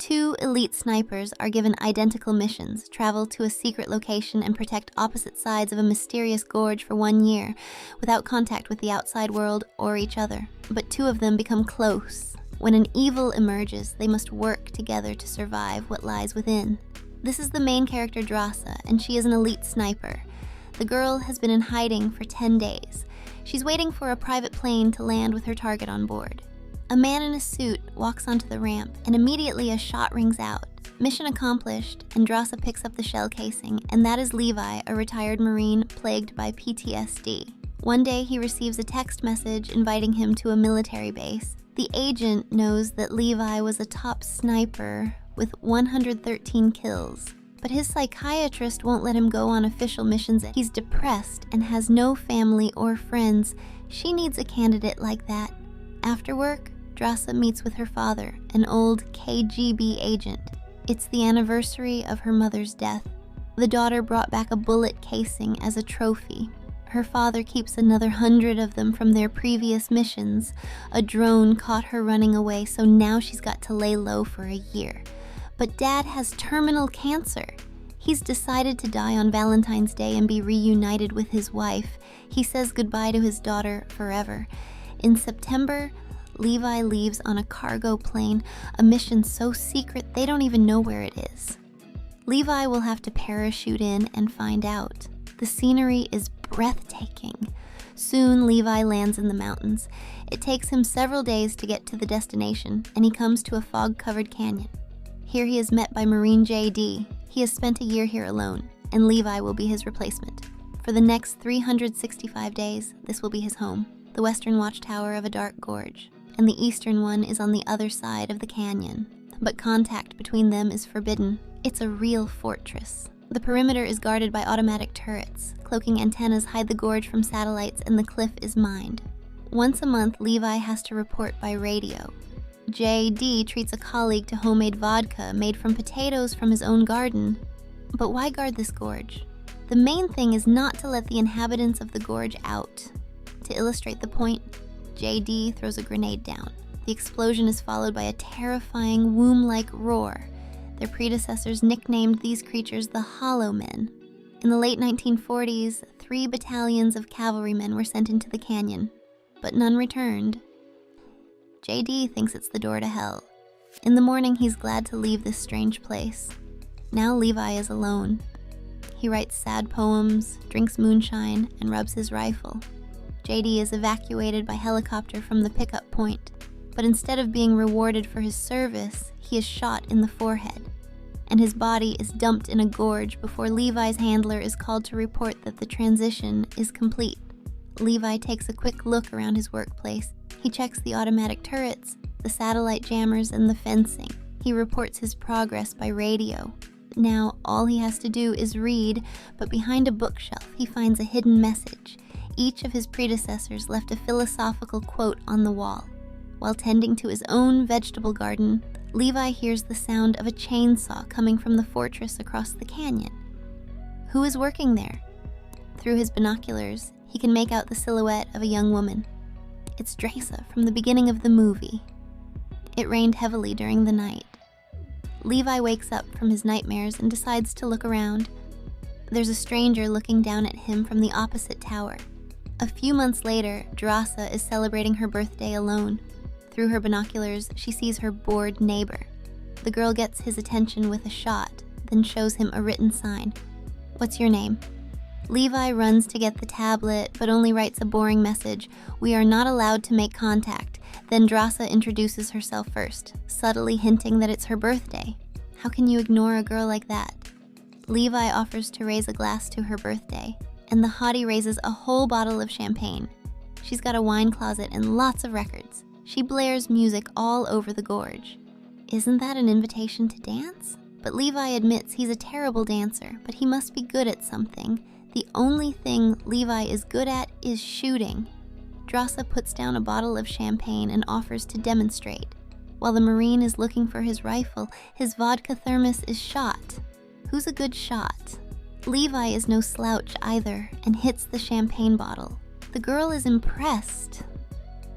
Two elite snipers are given identical missions, travel to a secret location and protect opposite sides of a mysterious gorge for 1 year, without contact with the outside world or each other. But two of them become close. When an evil emerges, they must work together to survive what lies within. This is the main character Drasa, and she is an elite sniper. The girl has been in hiding for 10 days. She's waiting for a private plane to land with her target on board. A man in a suit walks onto the ramp, and immediately a shot rings out. Mission accomplished, and Drasa picks up the shell casing, and that is Levi, a retired Marine plagued by PTSD. One day he receives a text message inviting him to a military base. The agent knows that Levi was a top sniper with 113 kills, but his psychiatrist won't let him go on official missions. He's depressed and has no family or friends. She needs a candidate like that. After work, Drasa meets with her father, an old KGB agent. It's the anniversary of her mother's death. The daughter brought back a bullet casing as a trophy. Her father keeps another 100 of them from their previous missions. A drone caught her running away, so now she's got to lay low for a year. But Dad has terminal cancer. He's decided to die on Valentine's Day and be reunited with his wife. He says goodbye to his daughter forever. In September, Levi leaves on a cargo plane, a mission so secret they don't even know where it is. Levi will have to parachute in and find out. The scenery is breathtaking. Soon, Levi lands in the mountains. It takes him several days to get to the destination, and he comes to a fog-covered canyon. Here he is met by Marine JD. He has spent a year here alone, and Levi will be his replacement. For the next 365 days, this will be his home, the western watchtower of a dark gorge, and the eastern one is on the other side of the canyon. But contact between them is forbidden. It's a real fortress. The perimeter is guarded by automatic turrets. Cloaking antennas hide the gorge from satellites, and the cliff is mined. Once a month, Levi has to report by radio. JD treats a colleague to homemade vodka made from potatoes from his own garden. But why guard this gorge? The main thing is not to let the inhabitants of the gorge out. To illustrate the point, JD throws a grenade down. The explosion is followed by a terrifying womb-like roar. Their predecessors nicknamed these creatures the Hollow Men. In the late 1940s, 3 battalions of cavalrymen were sent into the canyon, but none returned. JD thinks it's the door to hell. In the morning, he's glad to leave this strange place. Now Levi is alone. He writes sad poems, drinks moonshine, and rubs his rifle. JD is evacuated by helicopter from the pickup point, but instead of being rewarded for his service, he is shot in the forehead, and his body is dumped in a gorge before Levi's handler is called to report that the transition is complete. Levi takes a quick look around his workplace. He checks the automatic turrets, the satellite jammers, and the fencing. He reports his progress by radio. Now, all he has to do is read, but behind a bookshelf, he finds a hidden message. Each of his predecessors left a philosophical quote on the wall. While tending to his own vegetable garden, Levi hears the sound of a chainsaw coming from the fortress across the canyon. Who is working there? Through his binoculars, he can make out the silhouette of a young woman. It's Drasa from the beginning of the movie. It rained heavily during the night. Levi wakes up from his nightmares and decides to look around. There's a stranger looking down at him from the opposite tower. A few months later, Drasa is celebrating her birthday alone. Through her binoculars, she sees her bored neighbor. The girl gets his attention with a shot, then shows him a written sign. "What's your name?" Levi runs to get the tablet, but only writes a boring message. "We are not allowed to make contact." Then Drasa introduces herself first, subtly hinting that it's her birthday. How can you ignore a girl like that? Levi offers to raise a glass to her birthday, and the hottie raises a whole bottle of champagne. She's got a wine closet and lots of records. She blares music all over the gorge. Isn't that an invitation to dance? But Levi admits he's a terrible dancer, but he must be good at something. The only thing Levi is good at is shooting. Drasa puts down a bottle of champagne and offers to demonstrate. While the Marine is looking for his rifle, his vodka thermos is shot. Who's a good shot? Levi is no slouch either and hits the champagne bottle. The girl is impressed.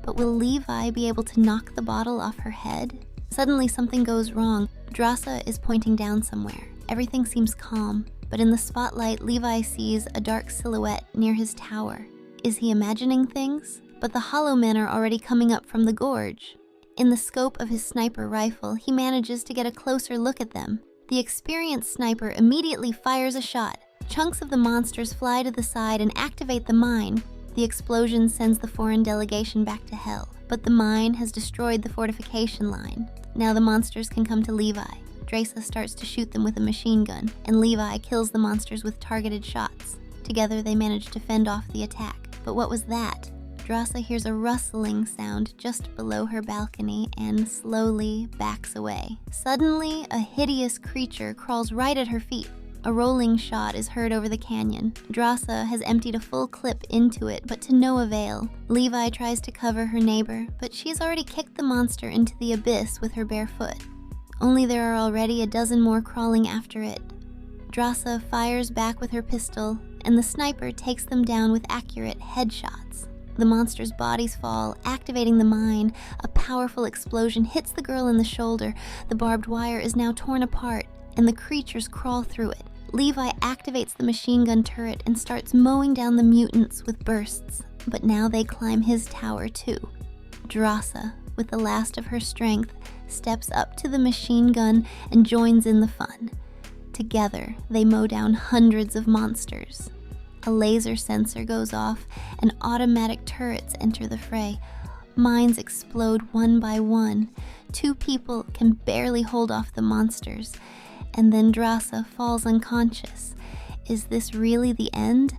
But will Levi be able to knock the bottle off her head? Suddenly something goes wrong. Drasa is pointing down somewhere. Everything seems calm, but in the spotlight, Levi sees a dark silhouette near his tower. Is he imagining things? But the hollow men are already coming up from the gorge. In the scope of his sniper rifle, he manages to get a closer look at them. The experienced sniper immediately fires a shot. Chunks of the monsters fly to the side and activate the mine. The explosion sends the foreign delegation back to hell, but the mine has destroyed the fortification line. Now the monsters can come to Levi. Drasa starts to shoot them with a machine gun, and Levi kills the monsters with targeted shots. Together they manage to fend off the attack. But what was that? Drasa hears a rustling sound just below her balcony and slowly backs away. Suddenly, a hideous creature crawls right at her feet. A rolling shot is heard over the canyon. Drasa has emptied a full clip into it, but to no avail. Levi tries to cover her neighbor, but she has already kicked the monster into the abyss with her bare foot. Only there are already a dozen more crawling after it. Drasa fires back with her pistol, and the sniper takes them down with accurate headshots. The monsters' bodies fall, activating the mine. A powerful explosion hits the girl in the shoulder. The barbed wire is now torn apart, and the creatures crawl through it. Levi activates the machine gun turret and starts mowing down the mutants with bursts. But now they climb his tower too. Drasa, with the last of her strength, steps up to the machine gun and joins in the fun. Together, they mow down hundreds of monsters. A laser sensor goes off, and automatic turrets enter the fray. Mines explode one by one. 2 people can barely hold off the monsters, and then Drasa falls unconscious. Is this really the end?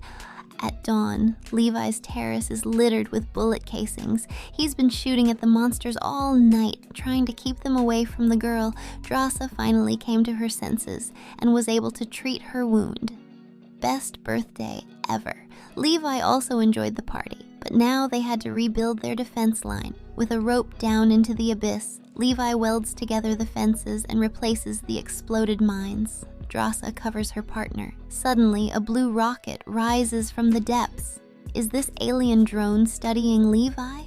At dawn, Levi's terrace is littered with bullet casings. He's been shooting at the monsters all night, trying to keep them away from the girl. Drasa finally came to her senses and was able to treat her wound. Best birthday ever. Levi also enjoyed the party, but now they had to rebuild their defense line. With a rope down into the abyss, Levi welds together the fences and replaces the exploded mines. Drasa covers her partner. Suddenly, a blue rocket rises from the depths. Is this alien drone studying Levi?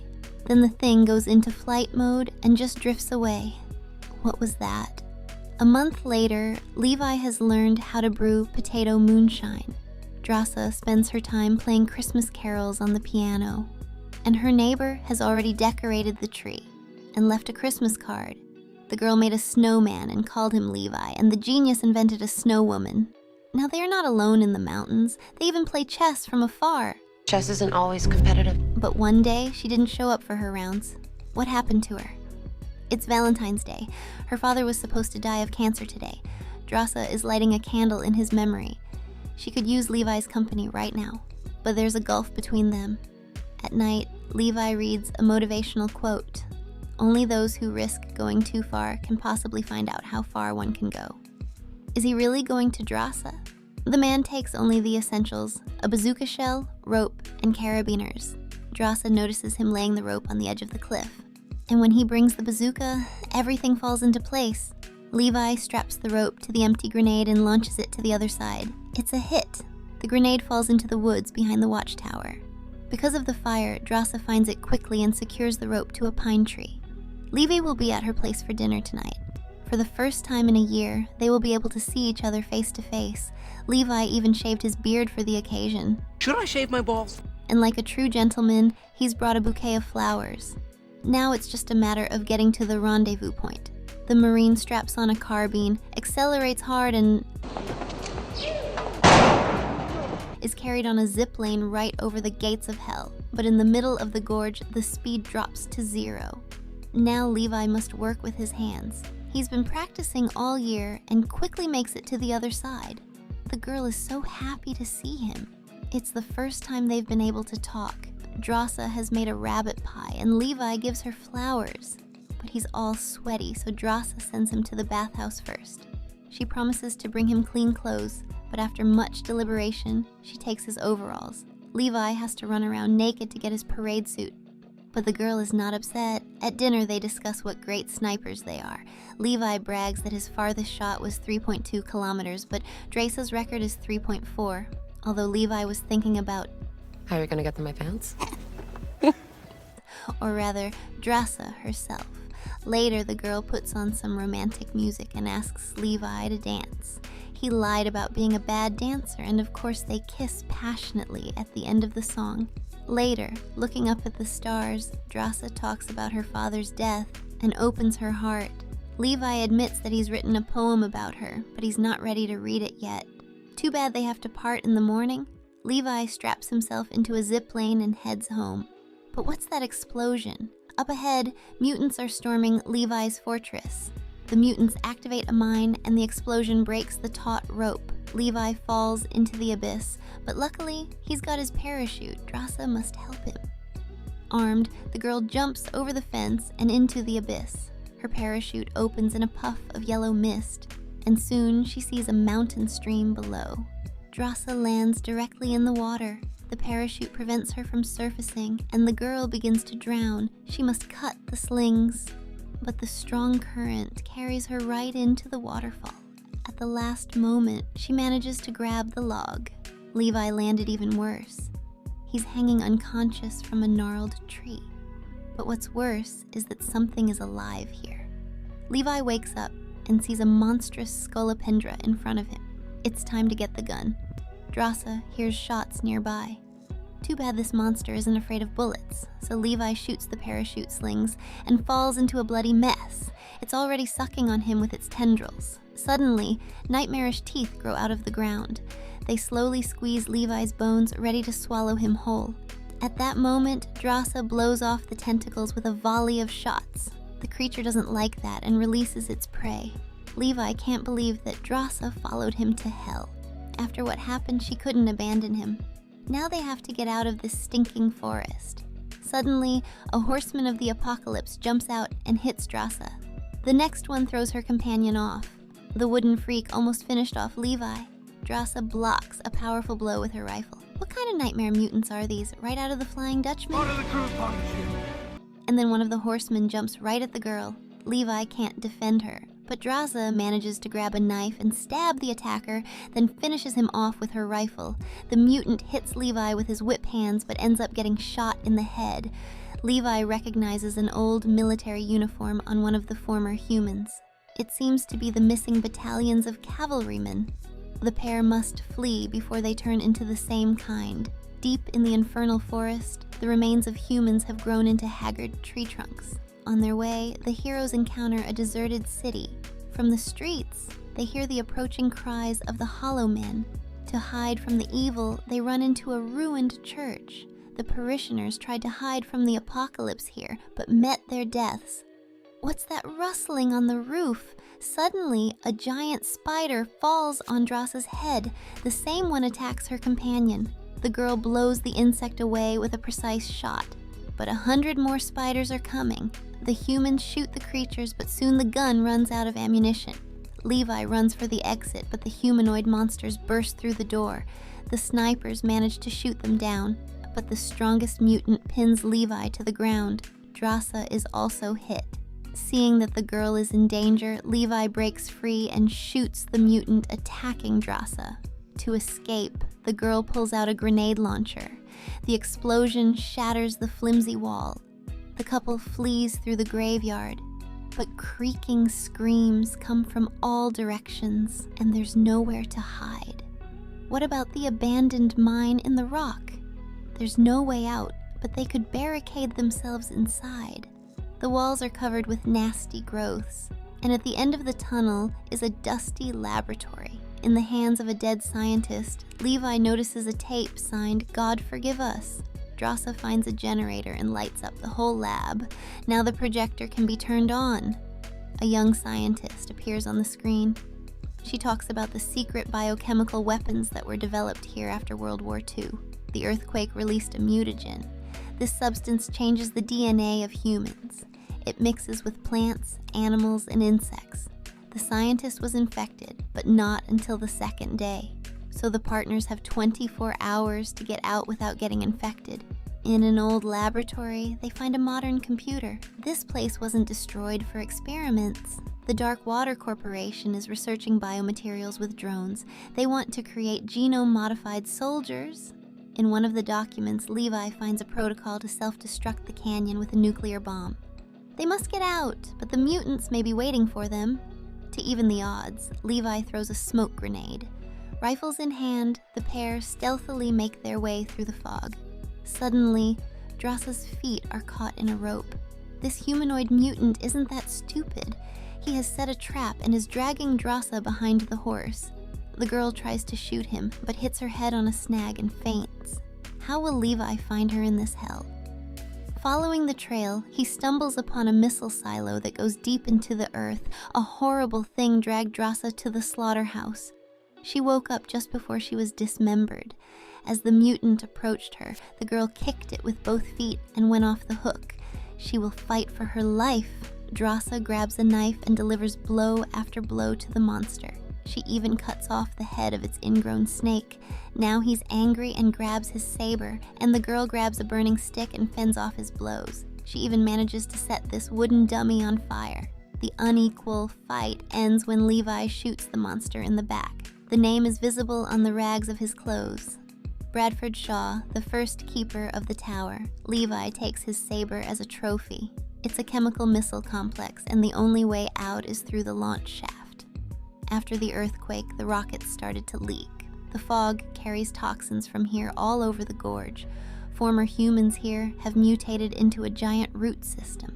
Then the thing goes into flight mode and just drifts away. What was that? A month later, Levi has learned how to brew potato moonshine. Drasa spends her time playing Christmas carols on the piano, and her neighbor has already decorated the tree and left a Christmas card. The girl made a snowman and called him Levi, and the genius invented a snow woman. Now they are not alone in the mountains. They even play chess from afar. Chess isn't always competitive. But one day, she didn't show up for her rounds. What happened to her? It's Valentine's Day. Her father was supposed to die of cancer today. Drasa is lighting a candle in his memory. She could use Levi's company right now, but there's a gulf between them. At night, Levi reads a motivational quote. Only those who risk going too far can possibly find out how far one can go. Is he really going to Drasa? The man takes only the essentials, a bazooka shell, rope, and carabiners. Drasa notices him laying the rope on the edge of the cliff. And when he brings the bazooka, everything falls into place. Levi straps the rope to the empty grenade and launches it to the other side. It's a hit. The grenade falls into the woods behind the watchtower. Because of the fire, Drasa finds it quickly and secures the rope to a pine tree. Levi will be at her place for dinner tonight. For the first time in a year, they will be able to see each other face to face. Levi even shaved his beard for the occasion. Should I shave my balls? And like a true gentleman, he's brought a bouquet of flowers. Now it's just a matter of getting to the rendezvous point. The Marine straps on a carbine, accelerates hard, and is carried on a zip lane right over the gates of hell. But in the middle of the gorge, the speed drops to 0. Now Levi must work with his hands. He's been practicing all year and quickly makes it to the other side. The girl is so happy to see him. It's the first time they've been able to talk. Drasa has made a rabbit pie and Levi gives her flowers. But he's all sweaty, so Drasa sends him to the bathhouse first. She promises to bring him clean clothes, but after much deliberation, she takes his overalls. Levi has to run around naked to get his parade suit. But the girl is not upset. At dinner, they discuss what great snipers they are. Levi brags that his farthest shot was 3.2 kilometers, but Drasa's record is 3.4, although Levi was thinking about, How are you gonna get them my pants? or rather, Drasa herself. Later, the girl puts on some romantic music and asks Levi to dance. He lied about being a bad dancer, and of course they kiss passionately at the end of the song. Later, looking up at the stars, Drasa talks about her father's death and opens her heart. Levi admits that he's written a poem about her, but he's not ready to read it yet. Too bad they have to part in the morning. Levi straps himself into a zip plane and heads home. But what's that explosion? Up ahead, mutants are storming Levi's fortress. The mutants activate a mine and the explosion breaks the taut rope. Levi falls into the abyss, but luckily, he's got his parachute. Drasa must help him. Armed, the girl jumps over the fence and into the abyss. Her parachute opens in a puff of yellow mist, and soon she sees a mountain stream below. Drasa lands directly in the water. The parachute prevents her from surfacing, and the girl begins to drown. She must cut the slings. But the strong current carries her right into the waterfall. At the last moment, she manages to grab the log. Levi landed even worse. He's hanging unconscious from a gnarled tree. But what's worse is that something is alive here. Levi wakes up and sees a monstrous scolopendra in front of him. It's time to get the gun. Drasa hears shots nearby. Too bad this monster isn't afraid of bullets, so Levi shoots the parachute slings and falls into a bloody mess. It's already sucking on him with its tendrils. Suddenly, nightmarish teeth grow out of the ground. They slowly squeeze Levi's bones, ready to swallow him whole. At that moment, Drasa blows off the tentacles with a volley of shots. The creature doesn't like that and releases its prey. Levi can't believe that Drasa followed him to hell. After what happened, she couldn't abandon him. Now they have to get out of this stinking forest. Suddenly, a horseman of the apocalypse jumps out and hits Drasa. The next one throws her companion off. The wooden freak almost finished off Levi. Drasa blocks a powerful blow with her rifle. What kind of nightmare mutants are these? Right out of the Flying Dutchman? Part of the crew punished you. And then one of the horsemen jumps right at the girl. Levi can't defend her, but Drasa manages to grab a knife and stab the attacker, then finishes him off with her rifle. The mutant hits Levi with his whip hands, but ends up getting shot in the head. Levi recognizes an old military uniform on one of the former humans. It seems to be the missing battalions of cavalrymen. The pair must flee before they turn into the same kind. Deep in the infernal forest, the remains of humans have grown into haggard tree trunks. On their way, the heroes encounter a deserted city. From the streets, they hear the approaching cries of the Hollow Men. To hide from the evil, they run into a ruined church. The parishioners tried to hide from the apocalypse here, but met their deaths. What's that rustling on the roof? Suddenly, a giant spider falls on Drasa's head. The same one attacks her companion. The girl blows the insect away with a precise shot. But 100 more spiders are coming. The humans shoot the creatures, but soon the gun runs out of ammunition. Levi runs for the exit, but the humanoid monsters burst through the door. The snipers manage to shoot them down, but the strongest mutant pins Levi to the ground. Drasa is also hit. Seeing that the girl is in danger, Levi breaks free and shoots the mutant attacking Drasa. To escape, the girl pulls out a grenade launcher. The explosion shatters the flimsy wall. The couple flees through the graveyard, but creaking screams come from all directions, and there's nowhere to hide. What about the abandoned mine in the rock? There's no way out, but they could barricade themselves inside. The walls are covered with nasty growths, and at the end of the tunnel is a dusty laboratory. In the hands of a dead scientist, Levi notices a tape signed, "God forgive us." Drasa finds a generator and lights up the whole lab. Now the projector can be turned on. A young scientist appears on the screen. She talks about the secret biochemical weapons that were developed here after World War II. The earthquake released a mutagen. This substance changes the DNA of humans. It mixes with plants, animals, and insects. The scientist was infected, but not until the second day. So the partners have 24 hours to get out without getting infected. In an old laboratory, they find a modern computer. This place wasn't destroyed for experiments. The Dark Water Corporation is researching biomaterials with drones. They want to create genome-modified soldiers. In one of the documents, Levi finds a protocol to self-destruct the canyon with a nuclear bomb. They must get out, but the mutants may be waiting for them. To even the odds, Levi throws a smoke grenade. Rifles in hand, the pair stealthily make their way through the fog. Suddenly, Drossa's feet are caught in a rope. This humanoid mutant isn't that stupid. He has set a trap and is dragging Drossa behind the horse. The girl tries to shoot him, but hits her head on a snag and faints. How will Levi find her in this hell? Following the trail, he stumbles upon a missile silo that goes deep into the earth. A horrible thing dragged Drossa to the slaughterhouse. She woke up just before she was dismembered. As the mutant approached her, the girl kicked it with both feet and went off the hook. She will fight for her life. Drossa grabs a knife and delivers blow after blow to the monster. She even cuts off the head of its ingrown snake. Now he's angry and grabs his saber, and the girl grabs a burning stick and fends off his blows. She even manages to set this wooden dummy on fire. The unequal fight ends when Levi shoots the monster in the back. The name is visible on the rags of his clothes. Bradford Shaw, the first keeper of the tower. Levi takes his saber as a trophy. It's a chemical missile complex, and the only way out is through the launch shaft. After the earthquake, the rockets started to leak. The fog carries toxins from here all over the gorge. Former humans here have mutated into a giant root system.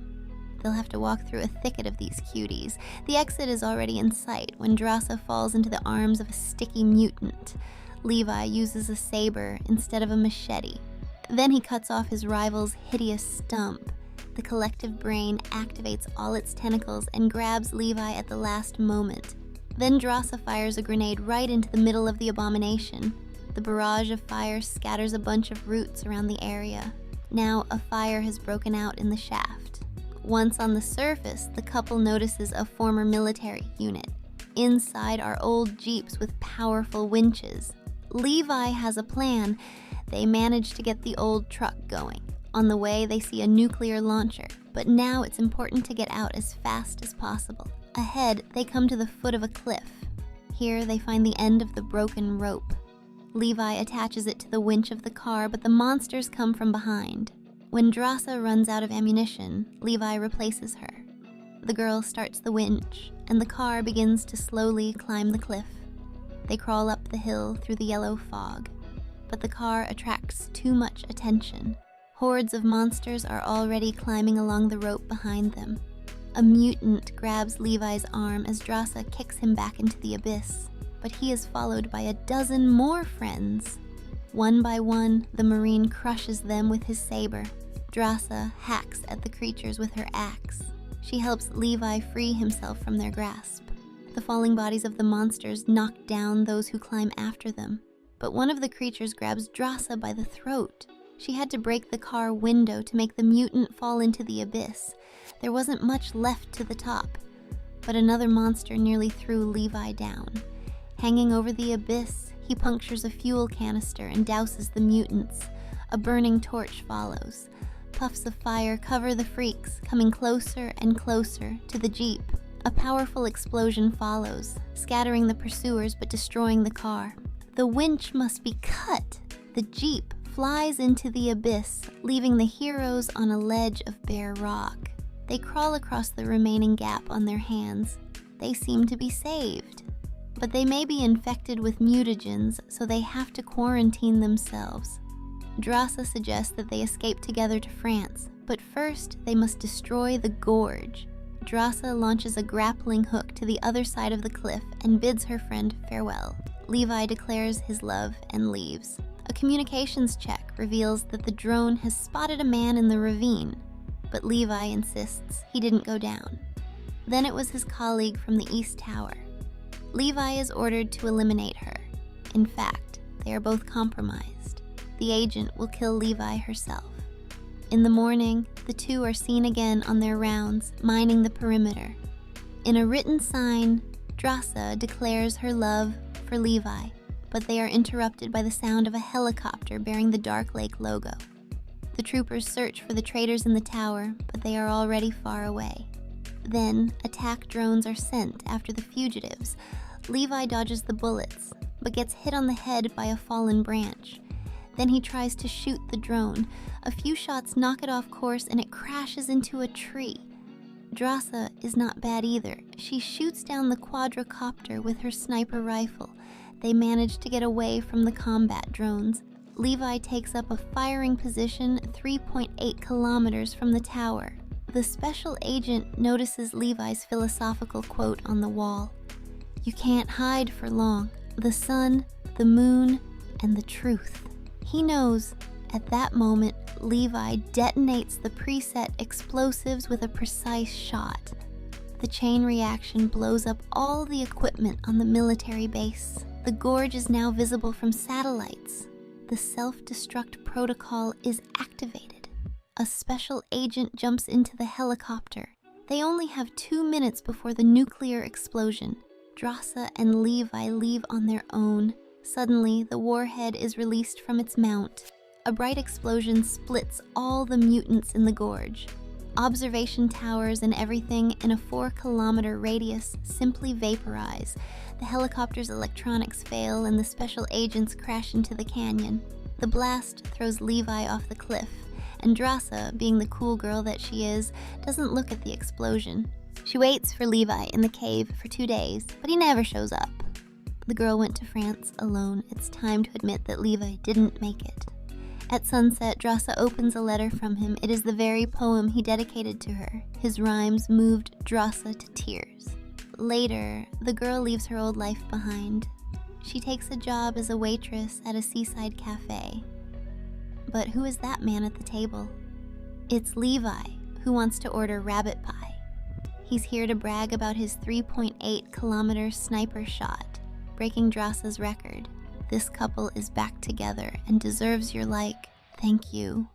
They'll have to walk through a thicket of these cuties. The exit is already in sight when Drossa falls into the arms of a sticky mutant. Levi uses a saber instead of a machete. Then he cuts off his rival's hideous stump. The collective brain activates all its tentacles and grabs Levi at the last moment. Then Drossa fires a grenade right into the middle of the abomination. The barrage of fire scatters a bunch of roots around the area. Now a fire has broken out in the shaft. Once on the surface, the couple notices a former military unit. Inside are old jeeps with powerful winches. Levi has a plan. They manage to get the old truck going. On the way, they see a nuclear launcher, but now it's important to get out as fast as possible. Ahead, they come to the foot of a cliff. Here, they find the end of the broken rope. Levi attaches it to the winch of the car, but the monsters come from behind. When Drossa runs out of ammunition, Levi replaces her. The girl starts the winch, and the car begins to slowly climb the cliff. They crawl up the hill through the yellow fog, but the car attracts too much attention. Hordes of monsters are already climbing along the rope behind them. A mutant grabs Levi's arm as Drossa kicks him back into the abyss, but he is followed by a dozen more friends. One by one, the Marine crushes them with his saber. Drossa hacks at the creatures with her axe. She helps Levi free himself from their grasp. The falling bodies of the monsters knock down those who climb after them, but one of the creatures grabs Drossa by the throat. She had to break the car window to make the mutant fall into the abyss. There wasn't much left to the top, but another monster nearly threw Levi down. Hanging over the abyss, he punctures a fuel canister and douses the mutants. A burning torch follows. Puffs of fire cover the freaks, coming closer and closer to the jeep. A powerful explosion follows, scattering the pursuers but destroying the car. The winch must be cut. The jeep flies into the abyss, leaving the heroes on a ledge of bare rock. They crawl across the remaining gap on their hands. They seem to be saved. But they may be infected with mutagens, so they have to quarantine themselves. Drossa suggests that they escape together to France, but first they must destroy the Gorge. Drossa launches a grappling hook to the other side of the cliff and bids her friend farewell. Levi declares his love and leaves. A communications check reveals that the drone has spotted a man in the ravine, but Levi insists he didn't go down. Then it was his colleague from the East Tower. Levi is ordered to eliminate her. In fact, they are both compromised. The agent will kill Levi herself. In the morning, the two are seen again on their rounds, mining the perimeter. In a written sign, Drossa declares her love for Levi, but they are interrupted by the sound of a helicopter bearing the Dark Lake logo. The troopers search for the traitors in the tower, but they are already far away. Then, attack drones are sent after the fugitives. Levi dodges the bullets, but gets hit on the head by a fallen branch. Then he tries to shoot the drone. A few shots knock it off course and it crashes into a tree. Drasa is not bad either. She shoots down the quadricopter with her sniper rifle. They manage to get away from the combat drones. Levi takes up a firing position 3.8 kilometers from the tower. The special agent notices Levi's philosophical quote on the wall. "You can't hide for long. The sun, the moon, and the truth." He knows. At that moment, Levi detonates the preset explosives with a precise shot. The chain reaction blows up all the equipment on the military base. The gorge is now visible from satellites. The self-destruct protocol is activated. A special agent jumps into the helicopter. They only have 2 minutes before the nuclear explosion. Drasa and Levi leave on their own. Suddenly, the warhead is released from its mount. A bright explosion splits all the mutants in the gorge. Observation towers and everything in a 4-kilometer radius simply vaporize. The helicopter's electronics fail and the special agents crash into the canyon. The blast throws Levi off the cliff, and Drasa, being the cool girl that she is, doesn't look at the explosion. She waits for Levi in the cave for 2 days, but he never shows up. The girl went to France alone. It's time to admit that Levi didn't make it. At sunset, Drasa opens a letter from him. It is the very poem he dedicated to her. His rhymes moved Drasa to tears. Later, the girl leaves her old life behind. She takes a job as a waitress at a seaside cafe. But who is that man at the table? It's Levi, who wants to order rabbit pie. He's here to brag about his 3.8-kilometer sniper shot, breaking Drasa's record. This couple is back together and deserves your thank you.